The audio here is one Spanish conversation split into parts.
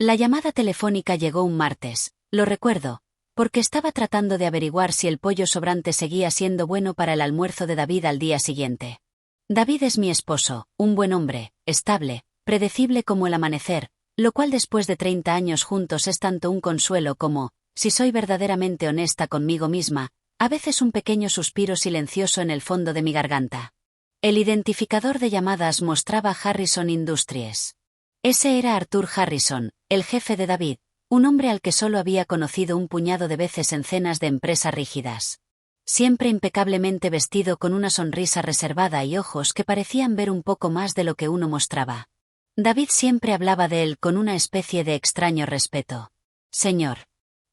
La llamada telefónica llegó un martes, lo recuerdo, porque estaba tratando de averiguar si el pollo sobrante seguía siendo bueno para el almuerzo de David al día siguiente. David es mi esposo, un buen hombre, estable, predecible como el amanecer, lo cual después de 30 años juntos es tanto un consuelo como, si soy verdaderamente honesta conmigo misma, a veces un pequeño suspiro silencioso en el fondo de mi garganta. El identificador de llamadas mostraba Harrison Industries. Ese era Arthur Harrison, el jefe de David, un hombre al que solo había conocido un puñado de veces en cenas de empresa rígidas. Siempre impecablemente vestido con una sonrisa reservada y ojos que parecían ver un poco más de lo que uno mostraba. David siempre hablaba de él con una especie de extraño respeto. Señor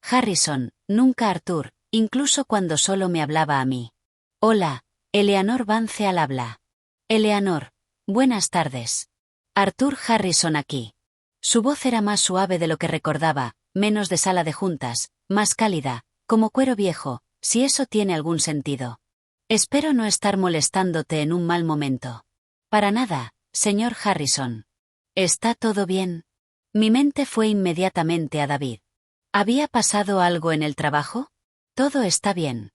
Harrison, nunca Arthur, incluso cuando solo me hablaba a mí. Hola, Eleanor Vance al habla. Eleanor, buenas tardes. Arthur Harrison aquí. Su voz era más suave de lo que recordaba, menos de sala de juntas, más cálida, como cuero viejo, si eso tiene algún sentido. Espero no estar molestándote en un mal momento. Para nada, señor Harrison. ¿Está todo bien? Mi mente fue inmediatamente a David. ¿Había pasado algo en el trabajo? Todo está bien.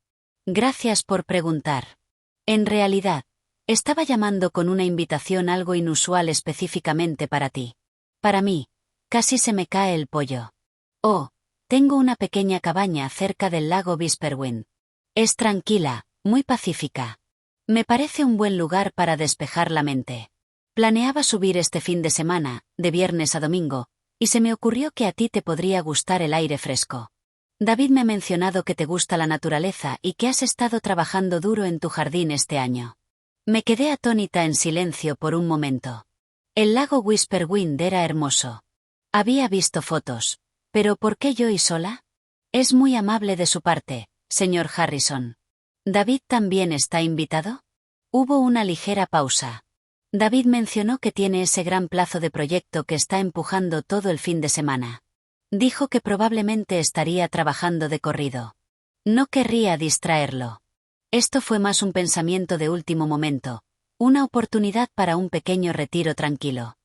Gracias por preguntar. En realidad, estaba llamando con una invitación algo inusual específicamente para ti. Para mí, casi se me cae el pollo. Oh, tengo una pequeña cabaña cerca del lago Bisperwind. Es tranquila, muy pacífica. Me parece un buen lugar para despejar la mente. Planeaba subir este fin de semana, de viernes a domingo, y se me ocurrió que a ti te podría gustar el aire fresco. David me ha mencionado que te gusta la naturaleza y que has estado trabajando duro en tu jardín este año. Me quedé atónita en silencio por un momento. El lago Whisperwind era hermoso. Había visto fotos. ¿Pero por qué yo y sola? Es muy amable de su parte, señor Harrison. ¿David también está invitado? Hubo una ligera pausa. David mencionó que tiene ese gran plazo de proyecto que está empujando todo el fin de semana. Dijo que probablemente estaría trabajando de corrido. No querría distraerlo. Esto fue más un pensamiento de último momento, una oportunidad para un pequeño retiro tranquilo.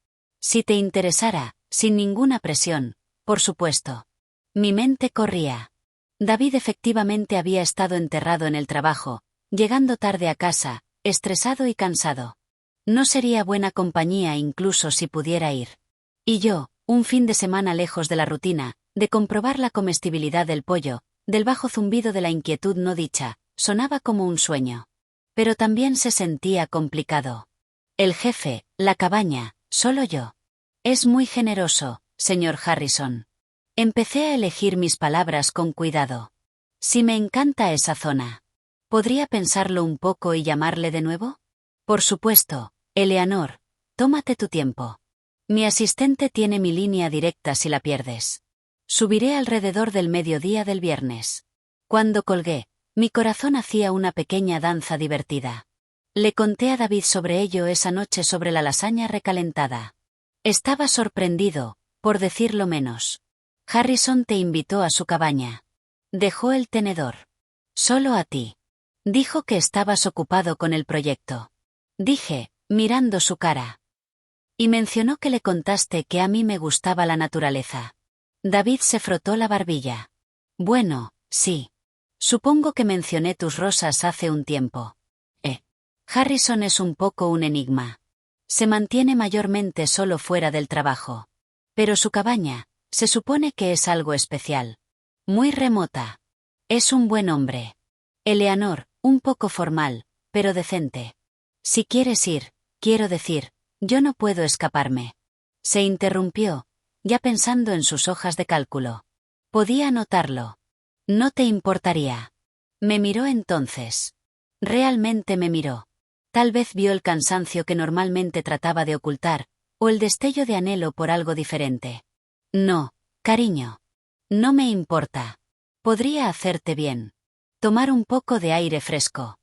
Si te interesara, sin ninguna presión, por supuesto. Mi mente corría. David efectivamente había estado enterrado en el trabajo, llegando tarde a casa, estresado y cansado. No sería buena compañía incluso si pudiera ir. Y yo, un fin de semana lejos de la rutina, de comprobar la comestibilidad del pollo, del bajo zumbido de la inquietud no dicha, sonaba como un sueño. Pero también se sentía complicado. El jefe, la cabaña, solo yo. Es muy generoso, señor Harrison. Empecé a elegir mis palabras con cuidado. Si me encanta esa zona. ¿Podría pensarlo un poco y llamarle de nuevo? Por supuesto, Eleanor, tómate tu tiempo. Mi asistente tiene mi línea directa si la pierdes. Subiré alrededor del mediodía del viernes. Cuando colgué, mi corazón hacía una pequeña danza divertida. Le conté a David sobre ello esa noche sobre la lasaña recalentada. Estaba sorprendido, por decirlo menos. Harrison te invitó a su cabaña. Dejó el tenedor. Solo a ti. Dijo que estabas ocupado con el proyecto. Dije, mirando su cara. Y mencionó que le contaste que a mí me gustaba la naturaleza. David se frotó la barbilla. Bueno, sí. Supongo que mencioné tus rosas hace un tiempo. Harrison es un poco un enigma. Se mantiene mayormente solo fuera del trabajo. Pero su cabaña, se supone que es algo especial. Muy remota. Es un buen hombre. Eleanor, un poco formal, pero decente. Si quieres ir, quiero decir, yo no puedo escaparme. Se interrumpió, ya pensando en sus hojas de cálculo. Podía notarlo. No te importaría. Me miró entonces. Realmente me miró. Tal vez vio el cansancio que normalmente trataba de ocultar, o el destello de anhelo por algo diferente. No, cariño. No me importa. Podría hacerte bien. Tomar un poco de aire fresco.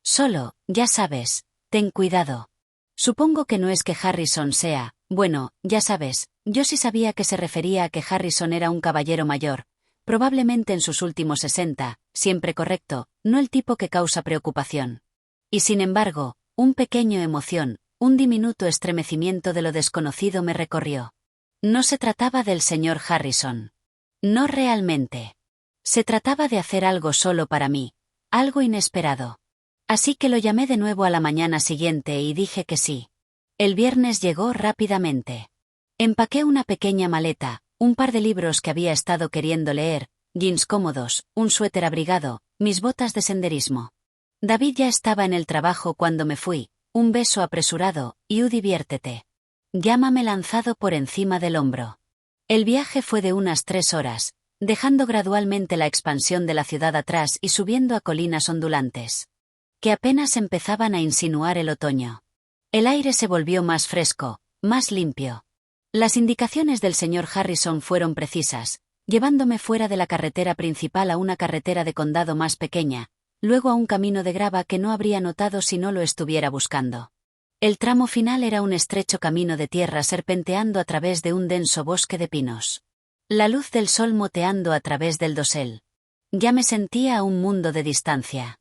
Solo, ya sabes, ten cuidado. Supongo que no es que Harrison sea, bueno, ya sabes, yo sí sabía que se refería a que Harrison era un caballero mayor, probablemente en sus últimos 60, siempre correcto, no el tipo que causa preocupación. Y sin embargo, un pequeño emoción, un diminuto estremecimiento de lo desconocido me recorrió. No se trataba del señor Harrison. No realmente. Se trataba de hacer algo solo para mí, algo inesperado. Así que lo llamé de nuevo a la mañana siguiente y dije que sí. El viernes llegó rápidamente. Empaqué una pequeña maleta, un par de libros que había estado queriendo leer, jeans cómodos, un suéter abrigado, mis botas de senderismo. David ya estaba en el trabajo cuando me fui, un beso apresurado, y diviértete. Llámame lanzado por encima del hombro. El viaje fue de unas 3 horas, dejando gradualmente la expansión de la ciudad atrás y subiendo a colinas ondulantes, que apenas empezaban a insinuar el otoño. El aire se volvió más fresco, más limpio. Las indicaciones del señor Harrison fueron precisas, llevándome fuera de la carretera principal a una carretera de condado más pequeña, luego a un camino de grava que no habría notado si no lo estuviera buscando. El tramo final era un estrecho camino de tierra serpenteando a través de un denso bosque de pinos. La luz del sol moteando a través del dosel. Ya me sentía a un mundo de distancia.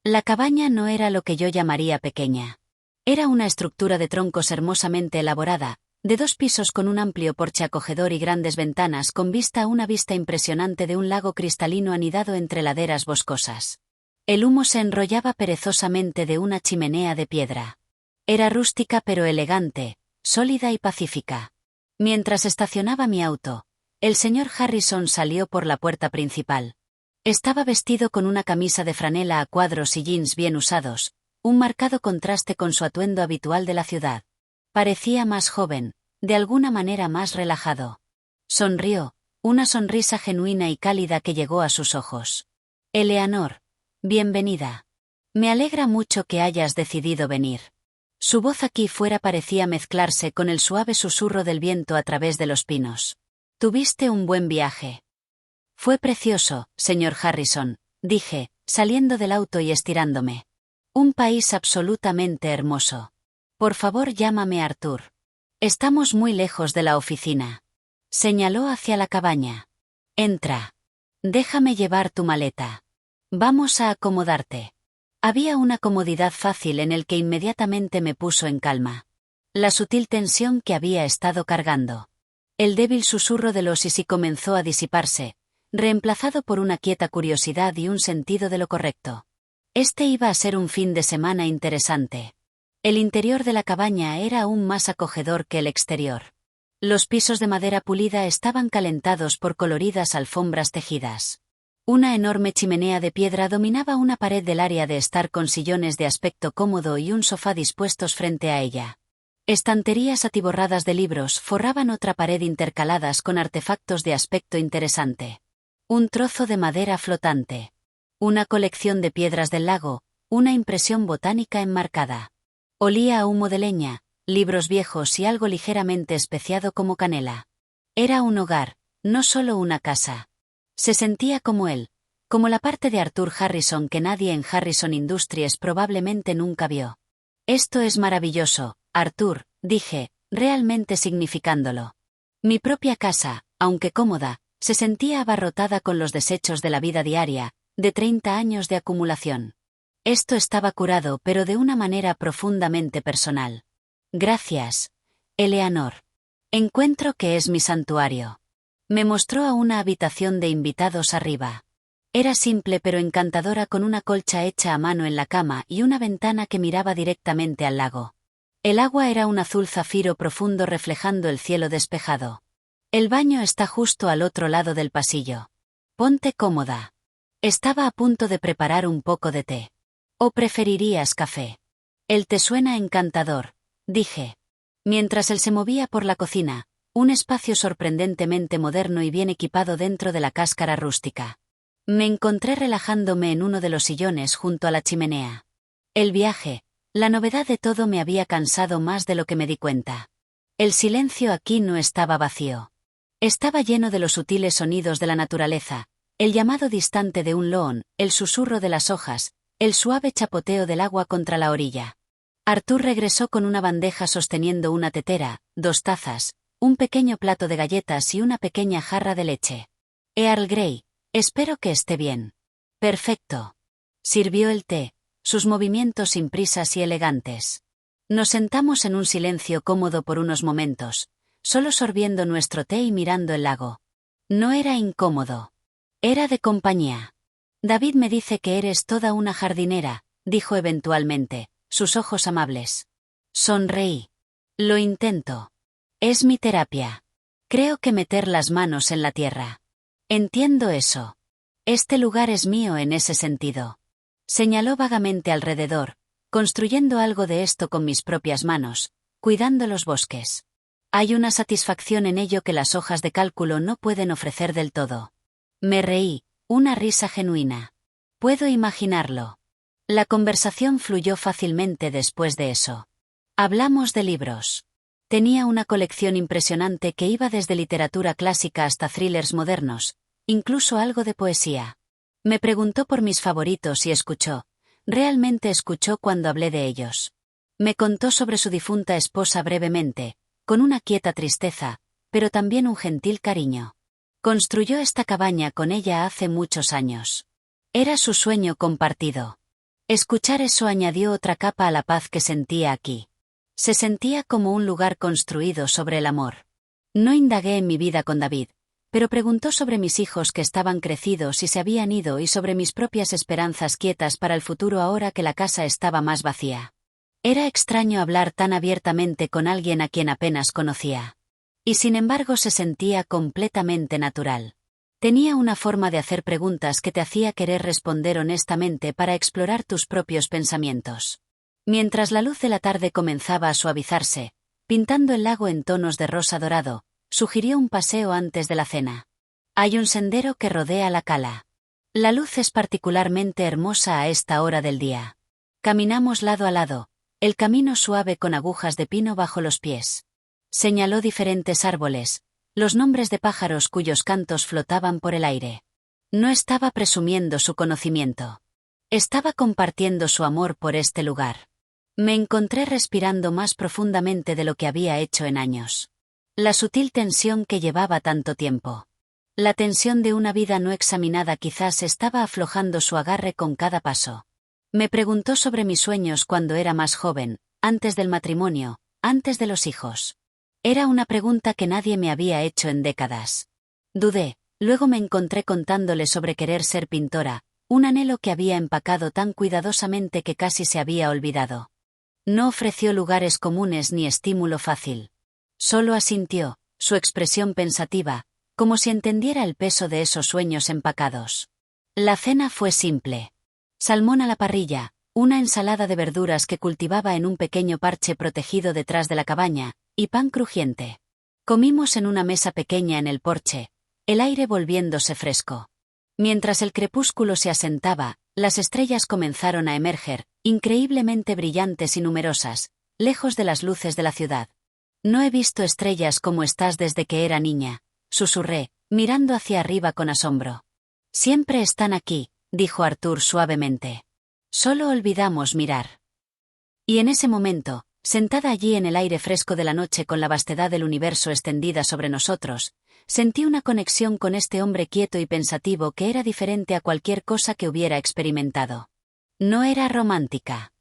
La cabaña no era lo que yo llamaría pequeña. Era una estructura de troncos hermosamente elaborada, de 2 pisos con un amplio porche acogedor y grandes ventanas con vista a una vista impresionante de un lago cristalino anidado entre laderas boscosas. El humo se enrollaba perezosamente de una chimenea de piedra. Era rústica pero elegante, sólida y pacífica. Mientras estacionaba mi auto, el señor Harrison salió por la puerta principal. Estaba vestido con una camisa de franela a cuadros y jeans bien usados, un marcado contraste con su atuendo habitual de la ciudad. Parecía más joven, de alguna manera más relajado. Sonrió, una sonrisa genuina y cálida que llegó a sus ojos. Eleanor, bienvenida. Me alegra mucho que hayas decidido venir. Su voz aquí fuera parecía mezclarse con el suave susurro del viento a través de los pinos. ¿Tuviste un buen viaje? Fue precioso, señor Harrison, dije, saliendo del auto y estirándome. Un país absolutamente hermoso. Por favor, llámame Arthur. Estamos muy lejos de la oficina. Señaló hacia la cabaña. Entra. Déjame llevar tu maleta. Vamos a acomodarte. Había una comodidad fácil en el que inmediatamente me puso en calma. La sutil tensión que había estado cargando. El débil susurro de los y si comenzó a disiparse, reemplazado por una quieta curiosidad y un sentido de lo correcto. Este iba a ser un fin de semana interesante. El interior de la cabaña era aún más acogedor que el exterior. Los pisos de madera pulida estaban calentados por coloridas alfombras tejidas. Una enorme chimenea de piedra dominaba una pared del área de estar con sillones de aspecto cómodo y un sofá dispuestos frente a ella. Estanterías atiborradas de libros forraban otra pared intercaladas con artefactos de aspecto interesante. Un trozo de madera flotante. Una colección de piedras del lago, una impresión botánica enmarcada. Olía a humo de leña, libros viejos y algo ligeramente especiado como canela. Era un hogar, no solo una casa. Se sentía como él, como la parte de Arthur Harrison que nadie en Harrison Industries probablemente nunca vio. Esto es maravilloso, Arthur, dije, realmente significándolo. Mi propia casa, aunque cómoda, se sentía abarrotada con los desechos de la vida diaria, de 30 años de acumulación. Esto estaba curado pero de una manera profundamente personal. Gracias, Eleanor. Encuentro que es mi santuario. Me mostró a una habitación de invitados arriba. Era simple pero encantadora con una colcha hecha a mano en la cama y una ventana que miraba directamente al lago. El agua era un azul zafiro profundo reflejando el cielo despejado. El baño está justo al otro lado del pasillo. Ponte cómoda. Estaba a punto de preparar un poco de té. ¿O preferirías café? El té suena encantador, dije. Mientras él se movía por la cocina, un espacio sorprendentemente moderno y bien equipado dentro de la cáscara rústica. Me encontré relajándome en uno de los sillones junto a la chimenea. El viaje, la novedad de todo me había cansado más de lo que me di cuenta. El silencio aquí no estaba vacío. Estaba lleno de los sutiles sonidos de la naturaleza, el llamado distante de un loon, el susurro de las hojas, el suave chapoteo del agua contra la orilla. Arthur regresó con una bandeja sosteniendo una tetera, 2 tazas, un pequeño plato de galletas y una pequeña jarra de leche. Earl Grey, espero que esté bien. Perfecto. Sirvió el té, sus movimientos sin prisas y elegantes. Nos sentamos en un silencio cómodo por unos momentos, solo sorbiendo nuestro té y mirando el lago. No era incómodo. Era de compañía. David me dice que eres toda una jardinera, dijo eventualmente, sus ojos amables. Sonreí. Lo intento. Es mi terapia. Creo que meter las manos en la tierra. Entiendo eso. Este lugar es mío en ese sentido. Señaló vagamente alrededor, construyendo algo de esto con mis propias manos, cuidando los bosques. Hay una satisfacción en ello que las hojas de cálculo no pueden ofrecer del todo. Me reí, una risa genuina. Puedo imaginarlo. La conversación fluyó fácilmente después de eso. Hablamos de libros. Tenía una colección impresionante que iba desde literatura clásica hasta thrillers modernos, incluso algo de poesía. Me preguntó por mis favoritos y escuchó. Realmente escuchó cuando hablé de ellos. Me contó sobre su difunta esposa brevemente, con una quieta tristeza, pero también un gentil cariño. Construyó esta cabaña con ella hace muchos años. Era su sueño compartido. Escuchar eso añadió otra capa a la paz que sentía aquí. Se sentía como un lugar construido sobre el amor. No indagué en mi vida con David, pero preguntó sobre mis hijos que estaban crecidos y se habían ido y sobre mis propias esperanzas quietas para el futuro ahora que la casa estaba más vacía. Era extraño hablar tan abiertamente con alguien a quien apenas conocía. Y sin embargo se sentía completamente natural. Tenía una forma de hacer preguntas que te hacía querer responder honestamente para explorar tus propios pensamientos. Mientras la luz de la tarde comenzaba a suavizarse, pintando el lago en tonos de rosa dorado, sugirió un paseo antes de la cena. Hay un sendero que rodea la cala. La luz es particularmente hermosa a esta hora del día. Caminamos lado a lado, el camino suave con agujas de pino bajo los pies. Señaló diferentes árboles, los nombres de pájaros cuyos cantos flotaban por el aire. No estaba presumiendo su conocimiento. Estaba compartiendo su amor por este lugar. Me encontré respirando más profundamente de lo que había hecho en años. La sutil tensión que llevaba tanto tiempo. La tensión de una vida no examinada quizás estaba aflojando su agarre con cada paso. Me preguntó sobre mis sueños cuando era más joven, antes del matrimonio, antes de los hijos. Era una pregunta que nadie me había hecho en décadas. Dudé, luego me encontré contándole sobre querer ser pintora, un anhelo que había empacado tan cuidadosamente que casi se había olvidado. No ofreció lugares comunes ni estímulo fácil. Solo asintió, su expresión pensativa, como si entendiera el peso de esos sueños empacados. La cena fue simple. Salmón a la parrilla, una ensalada de verduras que cultivaba en un pequeño parche protegido detrás de la cabaña, y pan crujiente. Comimos en una mesa pequeña en el porche, el aire volviéndose fresco. Mientras el crepúsculo se asentaba, las estrellas comenzaron a emerger, increíblemente brillantes y numerosas, lejos de las luces de la ciudad. No he visto estrellas como estas desde que era niña, susurré, mirando hacia arriba con asombro. Siempre están aquí, dijo Arthur suavemente. Solo olvidamos mirar. Y en ese momento, sentada allí en el aire fresco de la noche con la vastedad del universo extendida sobre nosotros, sentí una conexión con este hombre quieto y pensativo que era diferente a cualquier cosa que hubiera experimentado. No era romántica.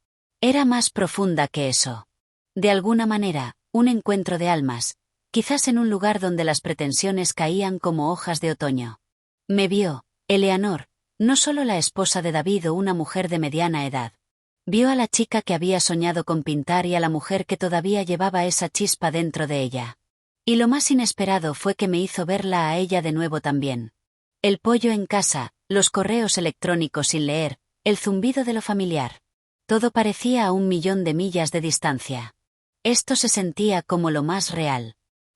Era más profunda que eso. De alguna manera, un encuentro de almas, quizás en un lugar donde las pretensiones caían como hojas de otoño. Me vio, Eleanor, no solo la esposa de David o una mujer de mediana edad. Vio a la chica que había soñado con pintar y a la mujer que todavía llevaba esa chispa dentro de ella. Y lo más inesperado fue que me hizo verla a ella de nuevo también. El pollo en casa, los correos electrónicos sin leer, el zumbido de lo familiar. Todo parecía a 1.000.000 de millas de distancia. Esto se sentía como lo más real.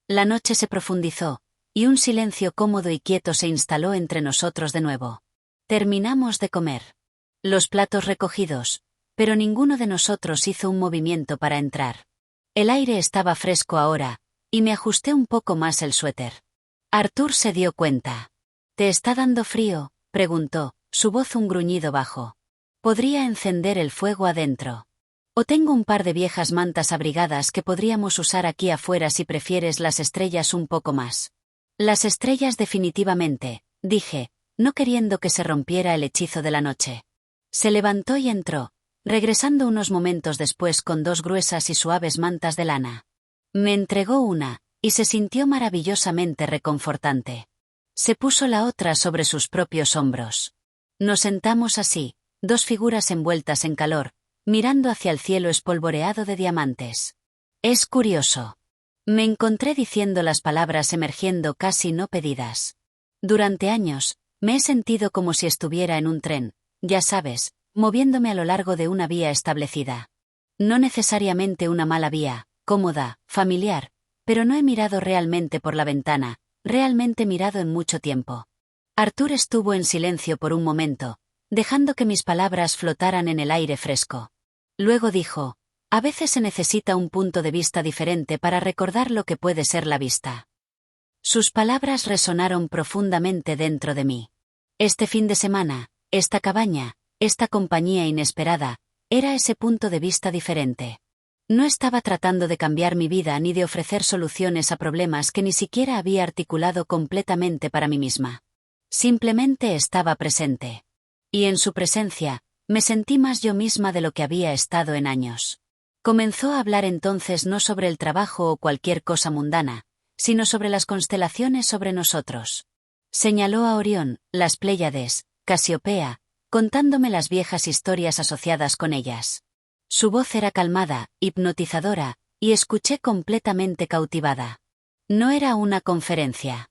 La noche se profundizó, y un silencio cómodo y quieto se instaló entre nosotros de nuevo. Terminamos de comer. Los platos recogidos, pero ninguno de nosotros hizo un movimiento para entrar. El aire estaba fresco ahora, y me ajusté un poco más el suéter. Arthur se dio cuenta. ¿Te está dando frío?, preguntó, su voz un gruñido bajo. Podría encender el fuego adentro. O tengo un par de viejas mantas abrigadas que podríamos usar aquí afuera si prefieres las estrellas un poco más. Las estrellas definitivamente, dije, no queriendo que se rompiera el hechizo de la noche. Se levantó y entró, regresando unos momentos después con 2 gruesas y suaves mantas de lana. Me entregó una, y se sintió maravillosamente reconfortante. Se puso la otra sobre sus propios hombros. Nos sentamos así, dos figuras envueltas en calor, mirando hacia el cielo espolvoreado de diamantes. Es curioso. Me encontré diciendo las palabras emergiendo casi no pedidas. Durante años, me he sentido como si estuviera en un tren, ya sabes, moviéndome a lo largo de una vía establecida. No necesariamente una mala vía, cómoda, familiar, pero no he mirado realmente por la ventana, realmente mirado en mucho tiempo. Arthur estuvo en silencio por un momento, dejando que mis palabras flotaran en el aire fresco. Luego dijo, a veces se necesita un punto de vista diferente para recordar lo que puede ser la vista. Sus palabras resonaron profundamente dentro de mí. Este fin de semana, esta cabaña, esta compañía inesperada, era ese punto de vista diferente. No estaba tratando de cambiar mi vida ni de ofrecer soluciones a problemas que ni siquiera había articulado completamente para mí misma. Simplemente estaba presente. Y en su presencia, me sentí más yo misma de lo que había estado en años. Comenzó a hablar entonces no sobre el trabajo o cualquier cosa mundana, sino sobre las constelaciones sobre nosotros. Señaló a Orión, las Pléyades, Casiopea, contándome las viejas historias asociadas con ellas. Su voz era calmada, hipnotizadora, y escuché completamente cautivada. No era una conferencia.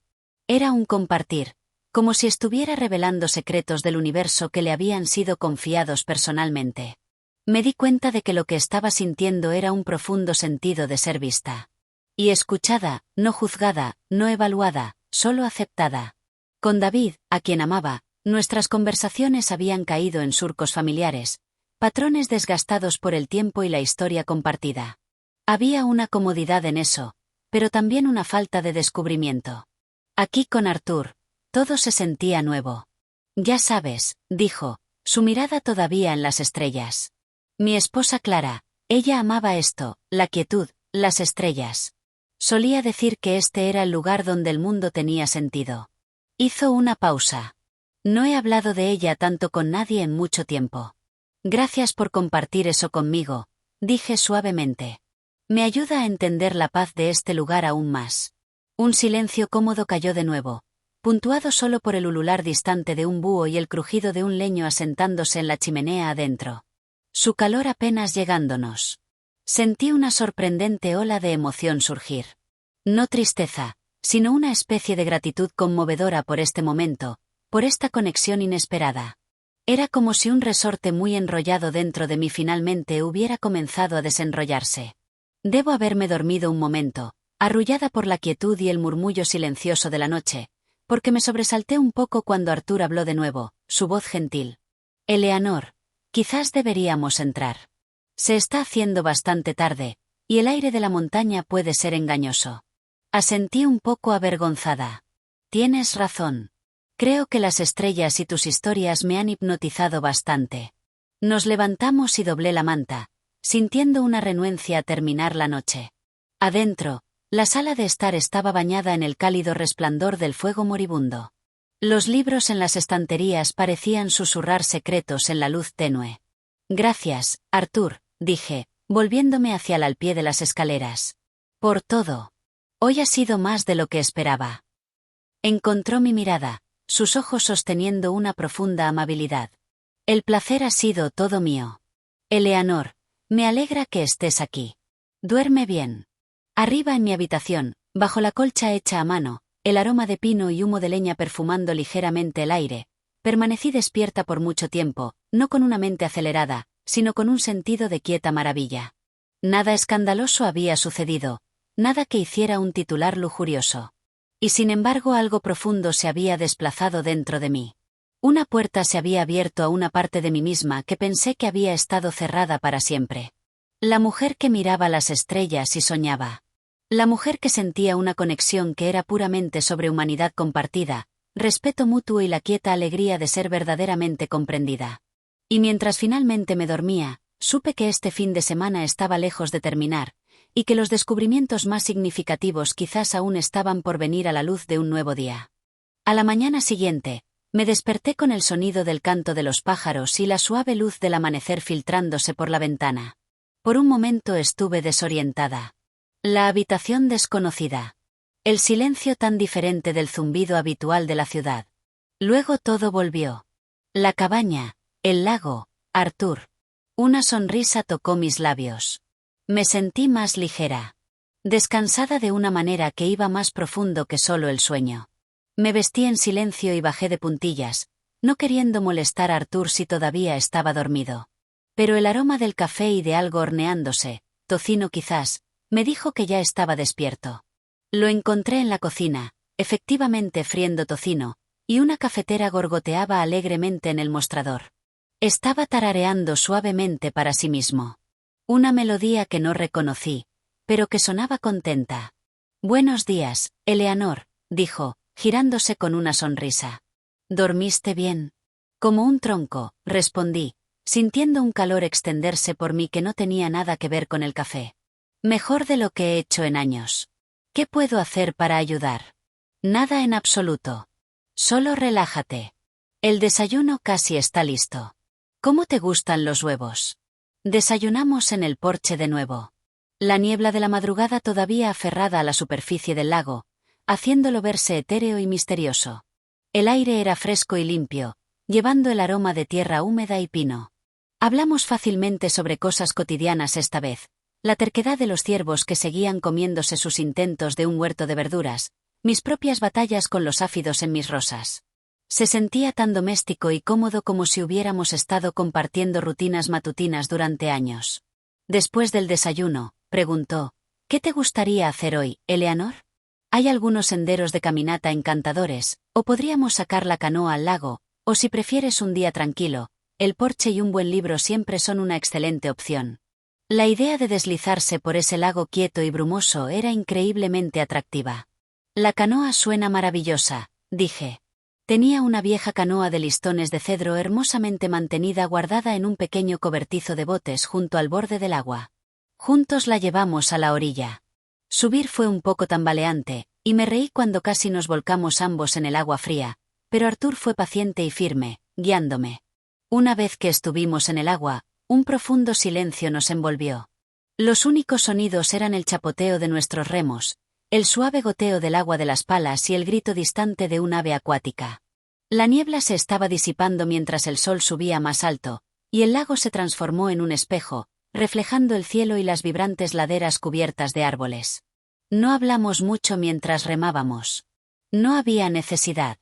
Era un compartir, como si estuviera revelando secretos del universo que le habían sido confiados personalmente. Me di cuenta de que lo que estaba sintiendo era un profundo sentido de ser vista. Y escuchada, no juzgada, no evaluada, solo aceptada. Con David, a quien amaba, nuestras conversaciones habían caído en surcos familiares, patrones desgastados por el tiempo y la historia compartida. Había una comodidad en eso, pero también una falta de descubrimiento. Aquí con Arthur, todo se sentía nuevo. Ya sabes, dijo, su mirada todavía en las estrellas. Mi esposa Clara, ella amaba esto, la quietud, las estrellas. Solía decir que este era el lugar donde el mundo tenía sentido. Hizo una pausa. No he hablado de ella tanto con nadie en mucho tiempo. Gracias por compartir eso conmigo, dije suavemente. Me ayuda a entender la paz de este lugar aún más. Un silencio cómodo cayó de nuevo, puntuado solo por el ulular distante de un búho y el crujido de un leño asentándose en la chimenea adentro. Su calor apenas llegándonos. Sentí una sorprendente ola de emoción surgir. No tristeza, sino una especie de gratitud conmovedora por este momento, por esta conexión inesperada. Era como si un resorte muy enrollado dentro de mí finalmente hubiera comenzado a desenrollarse. Debo haberme dormido un momento, arrullada por la quietud y el murmullo silencioso de la noche, porque me sobresalté un poco cuando Arthur habló de nuevo, su voz gentil. Eleanor, quizás deberíamos entrar. Se está haciendo bastante tarde, y el aire de la montaña puede ser engañoso. Asentí un poco avergonzada. Tienes razón. Creo que las estrellas y tus historias me han hipnotizado bastante. Nos levantamos y doblé la manta, sintiendo una renuencia a terminar la noche. Adentro, la sala de estar estaba bañada en el cálido resplandor del fuego moribundo. Los libros en las estanterías parecían susurrar secretos en la luz tenue. Gracias, Arthur, dije, volviéndome hacia el al pie de las escaleras. Por todo. Hoy ha sido más de lo que esperaba. Encontró mi mirada, sus ojos sosteniendo una profunda amabilidad. El placer ha sido todo mío. Eleanor, me alegra que estés aquí. Duerme bien. Arriba en mi habitación, bajo la colcha hecha a mano, el aroma de pino y humo de leña perfumando ligeramente el aire, permanecí despierta por mucho tiempo, no con una mente acelerada, sino con un sentido de quieta maravilla. Nada escandaloso había sucedido, nada que hiciera un titular lujurioso. Y sin embargo algo profundo se había desplazado dentro de mí. Una puerta se había abierto a una parte de mí misma que pensé que había estado cerrada para siempre. La mujer que miraba las estrellas y soñaba. La mujer que sentía una conexión que era puramente sobre humanidad compartida, respeto mutuo y la quieta alegría de ser verdaderamente comprendida. Y mientras finalmente me dormía, supe que este fin de semana estaba lejos de terminar, y que los descubrimientos más significativos quizás aún estaban por venir a la luz de un nuevo día. A la mañana siguiente, me desperté con el sonido del canto de los pájaros y la suave luz del amanecer filtrándose por la ventana. Por un momento estuve desorientada. La habitación desconocida. El silencio tan diferente del zumbido habitual de la ciudad. Luego todo volvió. La cabaña, el lago, Arthur. Una sonrisa tocó mis labios. Me sentí más ligera. Descansada de una manera que iba más profundo que solo el sueño. Me vestí en silencio y bajé de puntillas, no queriendo molestar a Arthur si todavía estaba dormido. Pero el aroma del café y de algo horneándose, tocino quizás, me dijo que ya estaba despierto. Lo encontré en la cocina, efectivamente friendo tocino, y una cafetera gorgoteaba alegremente en el mostrador. Estaba tarareando suavemente para sí mismo. Una melodía que no reconocí, pero que sonaba contenta. «Buenos días, Eleanor», dijo, girándose con una sonrisa. «¿Dormiste bien?» «Como un tronco», respondí, sintiendo un calor extenderse por mí que no tenía nada que ver con el café. «Mejor de lo que he hecho en años». «¿Qué puedo hacer para ayudar?» «Nada en absoluto. Solo relájate. El desayuno casi está listo. ¿Cómo te gustan los huevos?» Desayunamos en el porche de nuevo. La niebla de la madrugada todavía aferrada a la superficie del lago, haciéndolo verse etéreo y misterioso. El aire era fresco y limpio, llevando el aroma de tierra húmeda y pino. Hablamos fácilmente sobre cosas cotidianas esta vez. La terquedad de los ciervos que seguían comiéndose sus intentos de un huerto de verduras, mis propias batallas con los áfidos en mis rosas. Se sentía tan doméstico y cómodo como si hubiéramos estado compartiendo rutinas matutinas durante años. Después del desayuno, preguntó, «¿Qué te gustaría hacer hoy, Eleanor? Hay algunos senderos de caminata encantadores, o podríamos sacar la canoa al lago, o si prefieres un día tranquilo, el porche y un buen libro siempre son una excelente opción». La idea de deslizarse por ese lago quieto y brumoso era increíblemente atractiva. «La canoa suena maravillosa», dije. Tenía una vieja canoa de listones de cedro hermosamente mantenida guardada en un pequeño cobertizo de botes junto al borde del agua. Juntos la llevamos a la orilla. Subir fue un poco tambaleante, y me reí cuando casi nos volcamos ambos en el agua fría, pero Arthur fue paciente y firme, guiándome. Una vez que estuvimos en el agua, un profundo silencio nos envolvió. Los únicos sonidos eran el chapoteo de nuestros remos, el suave goteo del agua de las palas y el grito distante de un ave acuática. La niebla se estaba disipando mientras el sol subía más alto, y el lago se transformó en un espejo, reflejando el cielo y las vibrantes laderas cubiertas de árboles. No hablamos mucho mientras remábamos. No había necesidad.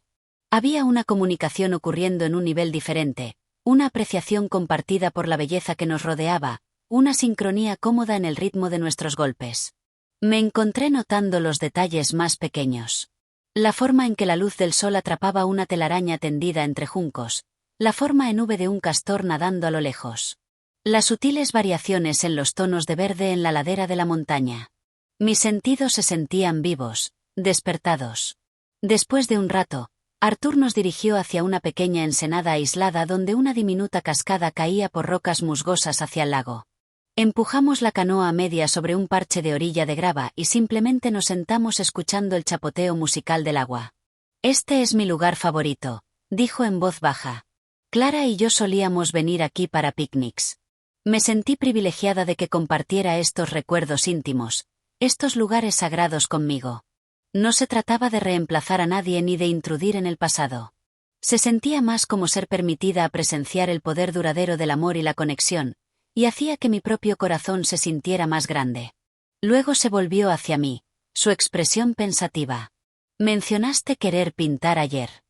Había una comunicación ocurriendo en un nivel diferente, una apreciación compartida por la belleza que nos rodeaba, una sincronía cómoda en el ritmo de nuestros golpes. Me encontré notando los detalles más pequeños. La forma en que la luz del sol atrapaba una telaraña tendida entre juncos, la forma en V de un castor nadando a lo lejos. Las sutiles variaciones en los tonos de verde en la ladera de la montaña. Mis sentidos se sentían vivos, despertados. Después de un rato, Arthur nos dirigió hacia una pequeña ensenada aislada donde una diminuta cascada caía por rocas musgosas hacia el lago. Empujamos la canoa a media sobre un parche de orilla de grava y simplemente nos sentamos escuchando el chapoteo musical del agua. «Este es mi lugar favorito», dijo en voz baja. «Clara y yo solíamos venir aquí para picnics. Me sentí privilegiada de que compartiera estos recuerdos íntimos, estos lugares sagrados conmigo. No se trataba de reemplazar a nadie ni de intrudir en el pasado. Se sentía más como ser permitida a presenciar el poder duradero del amor y la conexión, y hacía que mi propio corazón se sintiera más grande. Luego se volvió hacia mí, su expresión pensativa. «Mencionaste querer pintar ayer.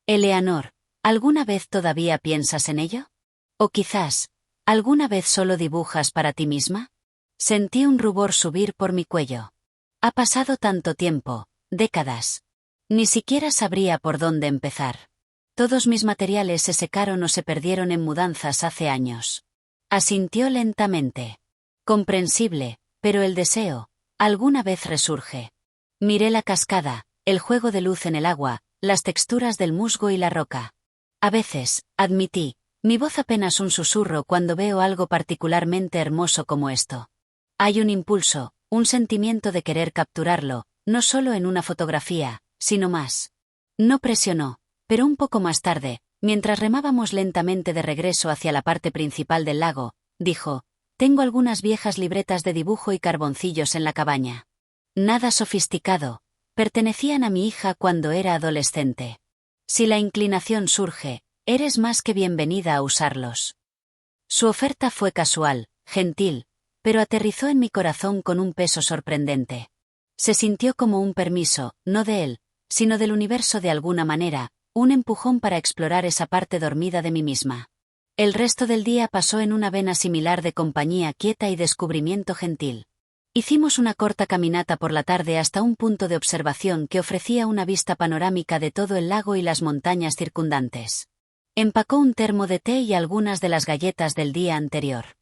Eleanor, ¿alguna vez todavía piensas en ello? O quizás, ¿alguna vez solo dibujas para ti misma?» Sentí un rubor subir por mi cuello. Ha pasado tanto tiempo, décadas. Ni siquiera sabría por dónde empezar. Todos mis materiales se secaron o se perdieron en mudanzas hace años. Asintió lentamente. Comprensible, pero el deseo, alguna vez resurge. Miré la cascada, el juego de luz en el agua, las texturas del musgo y la roca. A veces, admití, mi voz apenas un susurro cuando veo algo particularmente hermoso como esto. Hay un impulso, un sentimiento de querer capturarlo, no solo en una fotografía, sino más. No presionó, pero un poco más tarde, mientras remábamos lentamente de regreso hacia la parte principal del lago, dijo, «Tengo algunas viejas libretas de dibujo y carboncillos en la cabaña. Nada sofisticado, Pertenecían a mi hija cuando era adolescente. Si la inclinación surge, eres más que bienvenida a usarlos. Su oferta fue casual, gentil, pero aterrizó en mi corazón con un peso sorprendente. Se sintió como un permiso, no de él, sino del universo de alguna manera, un empujón para explorar esa parte dormida de mí misma. El resto del día pasó en una vena similar de compañía quieta y descubrimiento gentil. Hicimos una corta caminata por la tarde hasta un punto de observación que ofrecía una vista panorámica de todo el lago y las montañas circundantes. Empacó un termo de té y algunas de las galletas del día anterior.